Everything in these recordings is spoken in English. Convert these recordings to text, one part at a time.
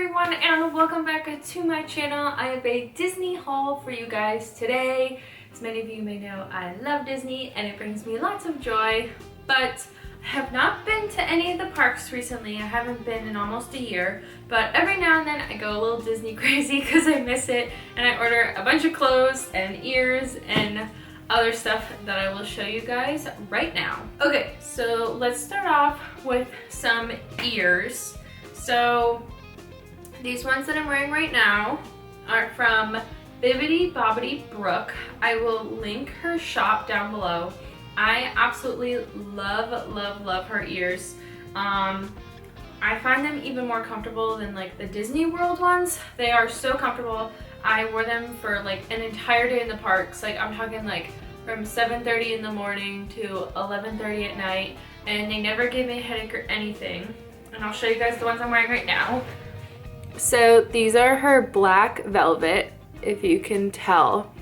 everyone, and welcome back to my channel. I have a Disney haul for you guys today. As many of you may know, I love Disney and it brings me lots of joy, but I have not been to any of the parks recently. I haven't been in almost a year, but every now and then I go a little Disney crazy because I miss it, and I order a bunch of clothes and ears and other stuff that I will show you guys right now. Okay, so let's start off with some ears. So these ones that I'm wearing right now are from Bibbidi Bobbidi Brooke. I will link her shop down below. I absolutely love her ears. I find them even more comfortable than like the Disney World ones. They are so comfortable. I wore them for like an entire day in the parks. Like I'm talking like from 7:30 in the morning to 11:30 at night, and they never gave me a headache or anything. And I'll show you guys the ones I'm wearing right now. So these are her black velvet, if you can tell.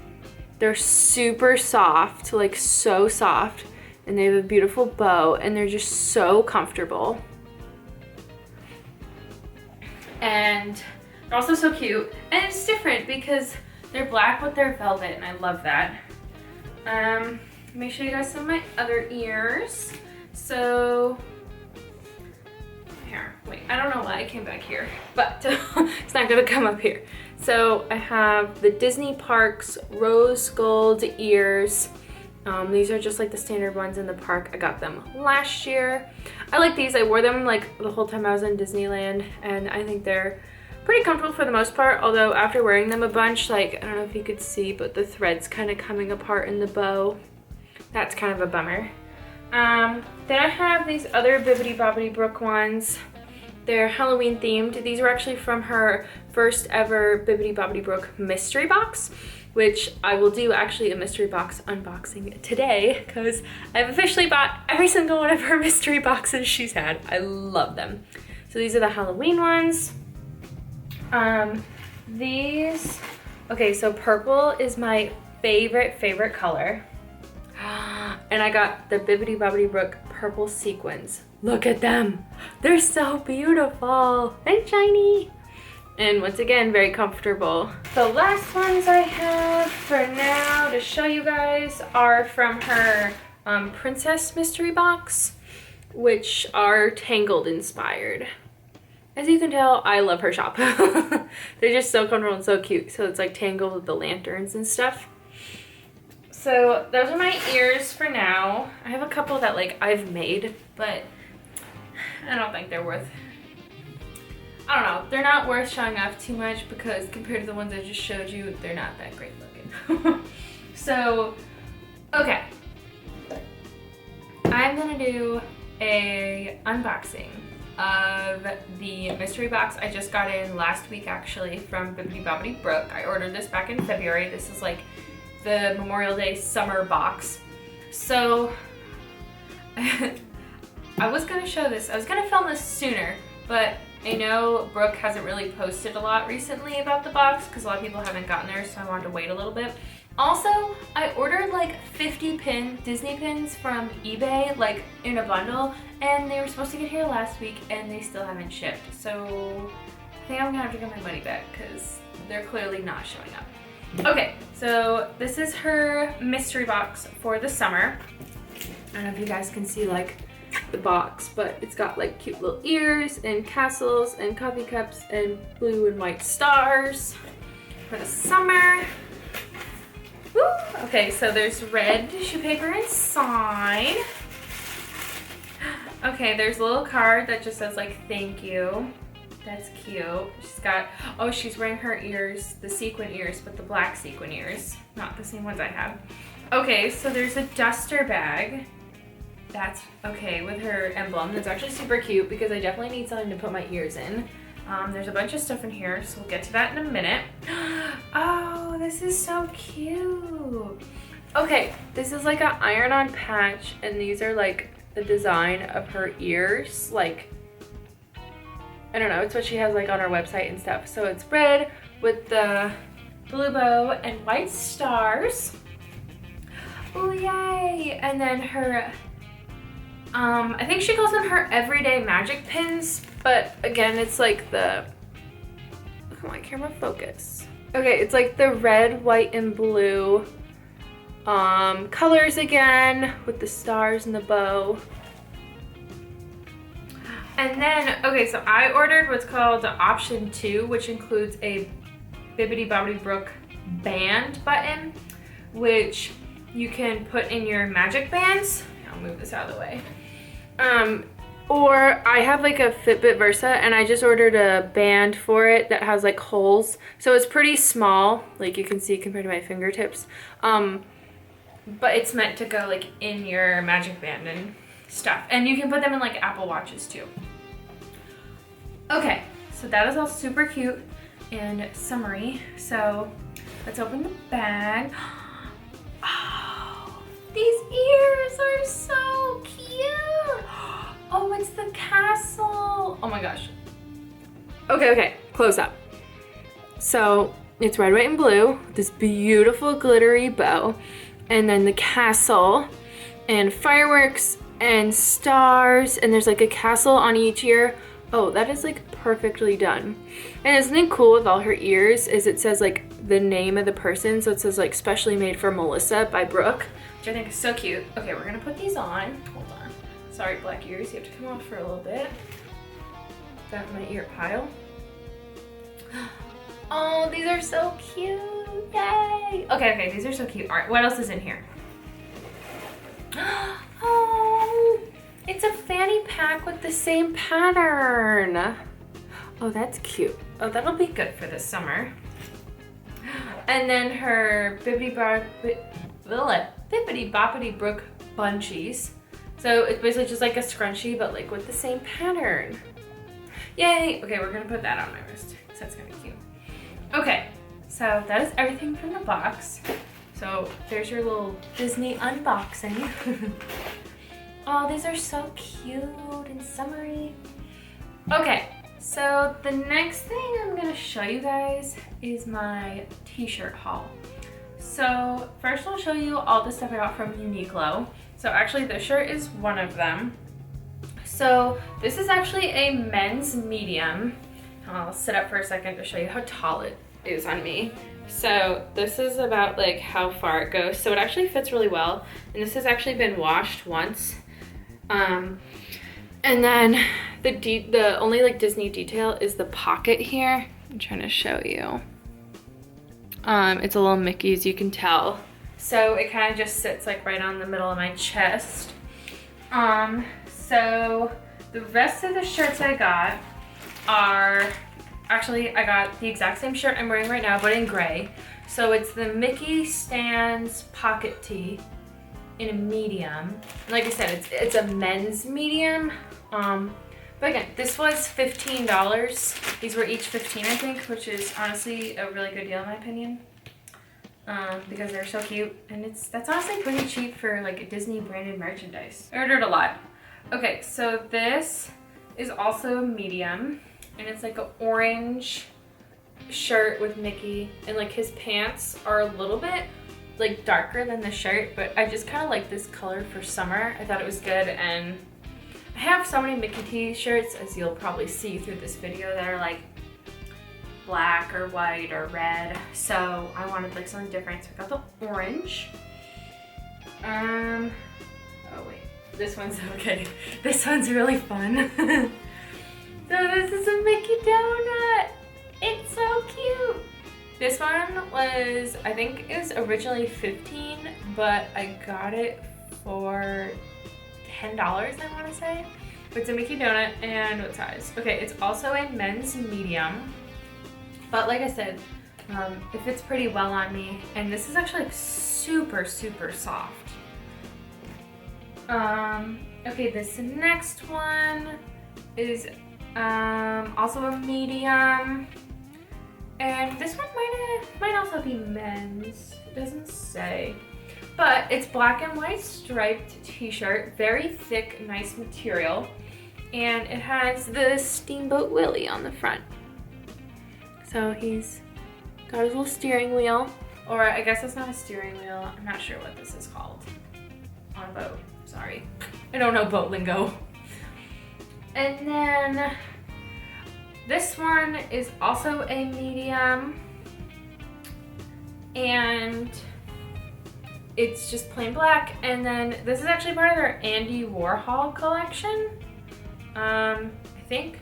They're super soft, like so soft, and they have a beautiful bow, and they're just so comfortable. And they're also so cute, and it's different because they're black with their velvet, and I love that. Let me show you guys some of my other ears. So here, wait, I don't know why I came back here, but it's not gonna come up here. So I have the Disney Parks rose gold ears. These are just like the standard ones in the park. I got them last year. I like these. I wore them like the whole time I was in Disneyland, and I think they're pretty comfortable for the most part, although after wearing them a bunch, like, I don't know if you could see, but the thread's kind of coming apart in the bow. That's kind of a bummer. Then I have these other Bibbidi Bobbidi Brooke ones. They're Halloween themed. These were actually from her first ever Bibbidi Bobbidi Brooke mystery box, which I will do actually a mystery box unboxing today because I've officially bought every single one of her mystery boxes she's had. I love them. So these are the Halloween ones. Okay, so purple is my favorite color. And I got the Bibbidi Bobbidi Brooke purple sequins. Look at them. They're so beautiful and shiny. And once again, very comfortable. The last ones I have for now to show you guys are from her Princess Mystery Box, which are Tangled inspired. As you can tell, I love her shop. They're just so comfortable and so cute. So it's like Tangled with the lanterns and stuff. So those are my ears for now. I have a couple that like I've made, but I don't think they're worth, I don't know, they're not worth showing off too much because compared to the ones I just showed you, they're not that great looking. So, okay. I'm gonna do a unboxing of the mystery box I just got in last week actually from Bibbidi Bobbidi Brooke. I ordered this back in February. This is like the Memorial Day summer box. So I was gonna show this. I was gonna film this sooner, but I know Brooke hasn't really posted a lot recently about the box because a lot of people haven't gotten there, so I wanted to wait a little bit. Also, I ordered like 50 Disney pins from eBay, like in a bundle, and they were supposed to get here last week and they still haven't shipped. So I think I'm gonna have to get my money back because they're clearly not showing up. Okay, so this is her mystery box for the summer. I don't know if you guys can see like the box, but it's got like cute little ears and castles and coffee cups and blue and white stars for the summer. Woo! Okay, so there's red tissue paper inside. Okay, there's a little card that just says like thank you. That's cute. She's got, oh, she's wearing her ears, the sequin ears, but the black sequin ears, not the same ones I have. Okay, so there's a duster bag. That's okay with her emblem. That's actually super cute because I definitely need something to put my ears in. There's a bunch of stuff in here, so we'll get to that in a minute. Oh, this is so cute. Okay, this is like an iron-on patch, and these are like the design of her ears. Like, I don't know, it's what she has like on her website and stuff. So it's red with the blue bow and white stars. Oh, yay! And then her I think she calls them her everyday magic pins, but again, it's like the Come on, camera, focus. Okay, it's like the red, white, and blue colors again with the stars and the bow. And then, okay, so I ordered what's called the option 2, which includes a Bibbidi Bobbidi Brook band button, which you can put in your magic bands. I'll move this out of the way. Or I have like a Fitbit Versa, and I just ordered a band for it that has like holes. So it's pretty small, like you can see compared to my fingertips. But it's meant to go like in your magic band and stuff. And you can put them in like Apple Watches too. Okay, so that is all super cute and summery. So let's open the bag. Oh, these ears are so cute. Oh, it's the castle. Oh my gosh. Okay, close up. So it's red, white, and blue. This beautiful glittery bow. And then the castle and fireworks and stars. And there's like a castle on each ear. Oh, that is like perfectly done. And something cool with all her ears is it says like the name of the person. So it says like specially made for Melissa by Brooke, which I think is so cute. Okay, we're gonna put these on. Hold on. Sorry, black ears, you have to come off for a little bit. Got my ear pile. Oh, these are so cute, yay. Okay, these are so cute. All right, what else is in here? Oh, it's a fanny pack with the same pattern. Oh, that's cute. Oh, that'll be good for this summer. And then her Bibbidi Bobbidi Brook bunchies. So it's basically just like a scrunchie, but like with the same pattern. Yay! Okay, we're gonna put that on my wrist, because that's gonna be cute. Okay, so that is everything from the box. So there's your little Disney unboxing. Oh, these are so cute and summery. Okay, so the next thing I'm gonna show you guys is my t-shirt haul. So first I'll show you all the stuff I got from Uniqlo. So actually this shirt is one of them. So this is actually a men's medium. I'll sit up for a second to show you how tall it is on me. So this is about like how far it goes. So it actually fits really well. And this has actually been washed once. And then the only like Disney detail is the pocket here. I'm trying to show you. It's a little Mickey, as you can tell. So it kind of just sits like right on the middle of my chest. So the rest of the shirts I got are, actually I got the exact same shirt I'm wearing right now, but in gray. So it's the Mickey Stands pocket tee in a medium. And like I said, it's a men's medium. But again, this was $15. These were each $15, I think, which is honestly a really good deal in my opinion. Because they're so cute, and that's honestly pretty cheap for like a Disney branded merchandise. I ordered a lot. Okay, so this is also medium, and it's like an orange shirt with Mickey, and like his pants are a little bit like darker than the shirt, but I just kind of like this color for summer. I thought it was good, and I have so many Mickey t-shirts, as you'll probably see through this video, that are like black or white or red, so I wanted like something different, so I got the orange. Oh wait, this one's okay. This one's really fun. So this is a Mickey donut. It's so cute. This one was, I think it was originally $15, but I got it for $10, I want to say. It's a Mickey donut, and what size? Okay, it's also a men's medium. But like I said, it fits pretty well on me, and this is actually like super, super soft. Okay, this next one is also a medium, and this one might also be men's. It doesn't say, but it's black and white striped t-shirt, very thick, nice material, and it has the Steamboat Willie on the front. So he's got his little steering wheel, or I guess it's not a steering wheel. I'm not sure what this is called on a boat. Sorry, I don't know boat lingo. And then This one is also a medium, and it's just plain black. And then this is actually part of their Andy Warhol collection, I think.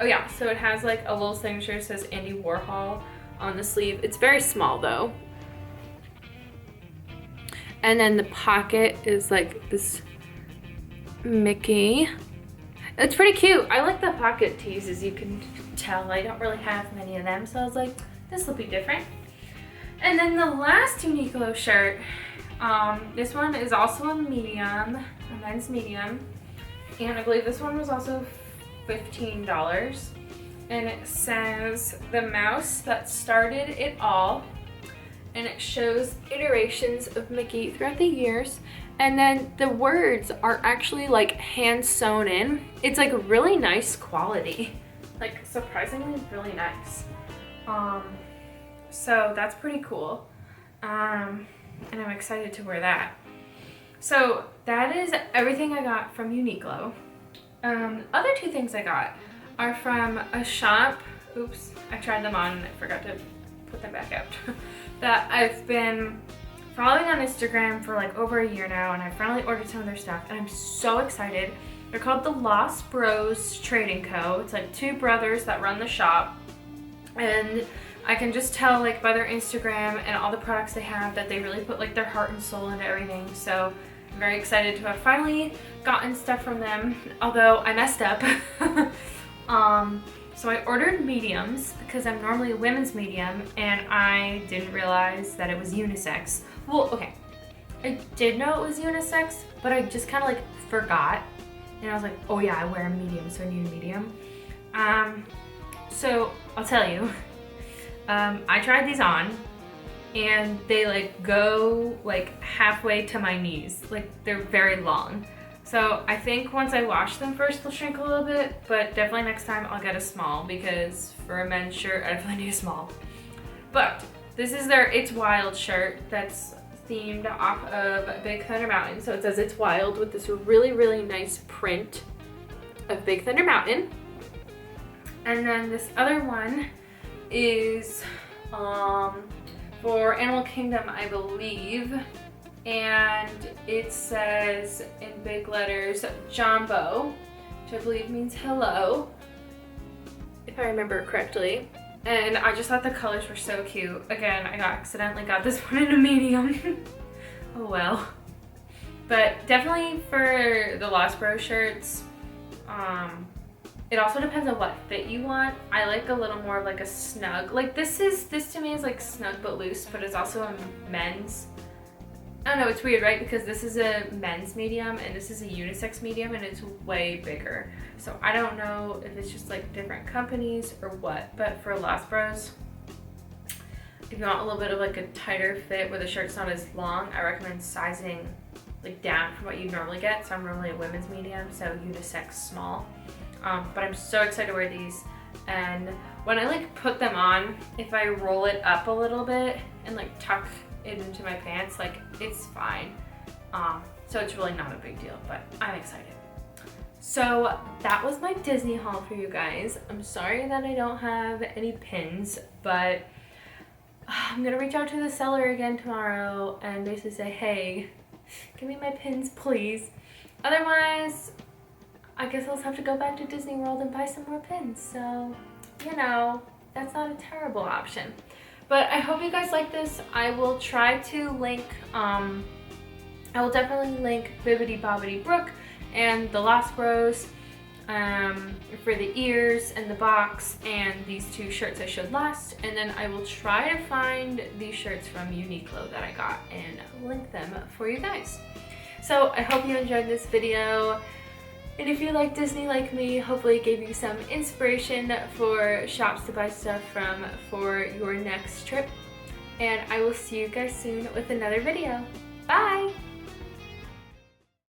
Oh yeah, so it has like a little signature that says Andy Warhol on the sleeve. It's very small though. And then the pocket is like this Mickey. It's pretty cute. I like the pocket tees, as you can tell. I don't really have many of them, so I was like, this will be different. And then the last Uniqlo shirt, this one is also a medium, a men's medium. And I believe this one was also $15. And it says, "The mouse that started it all." And it shows iterations of Mickey throughout the years. And then the words are actually like hand sewn in. It's like really nice quality, like surprisingly really nice. So that's pretty cool. And I'm excited to wear that. So that is everything I got from Uniqlo. Other two things I got are from a shop. Oops, I tried them on and I forgot to put them back out. That I've been following on Instagram for like over a year now, and I finally ordered some of their stuff and I'm so excited. They're called the Lost Bros Trading Co. It's like two brothers that run the shop, and I can just tell like by their Instagram and all the products they have that they really put like their heart and soul into everything. So I'm very excited to have finally gotten stuff from them, although I messed up. So I ordered mediums because I'm normally a women's medium, and I didn't realize that it was unisex. Well, okay, I did know it was unisex, but I just kind of like forgot. And I was like, oh yeah, I wear a medium, so I need a medium. So I'll tell you, I tried these on, and they like go like halfway to my knees. Like they're very long. So I think once I wash them first, they'll shrink a little bit, but definitely next time I'll get a small, because for a men's shirt, I definitely need a small. But this is their It's Wild shirt that's themed off of Big Thunder Mountain. So it says It's Wild with this really, really nice print of Big Thunder Mountain. And then this other one is for Animal Kingdom, I believe. And it says in big letters, Jumbo, which I believe means hello, if I remember correctly. And I just thought the colors were so cute. Again, I accidentally got this one in a medium. Oh well. But definitely for the Lost Bros shirts, it also depends on what fit you want. I like a little more of like a snug. Like this to me is like snug but loose, but it's also a men's. I don't know, it's weird, right? Because this is a men's medium and this is a unisex medium, and it's way bigger. So I don't know if it's just like different companies or what, but for Lost Bros, if you want a little bit of like a tighter fit where the shirt's not as long, I recommend sizing like down from what you normally get. So I'm normally a women's medium, so unisex small. But I'm so excited to wear these. And when I like put them on, if I roll it up a little bit and like tuck it into my pants, like it's fine. So it's really not a big deal, but I'm excited. So that was my Disney haul for you guys. I'm sorry that I don't have any pins, but I'm gonna reach out to the seller again tomorrow and basically say, hey, give me my pins, please. Otherwise, I guess I'll just have to go back to Disney World and buy some more pins. So, you know, that's not a terrible option. But I hope you guys like this. I will try to link, I will definitely link Bibbidi Bobbidi Brooke and the Lost Bros for the ears and the box and these two shirts I showed last. And then I will try to find these shirts from Uniqlo that I got and link them for you guys. So I hope you enjoyed this video. And if you like Disney like me, hopefully it gave you some inspiration for shops to buy stuff from for your next trip. And I will see you guys soon with another video. Bye!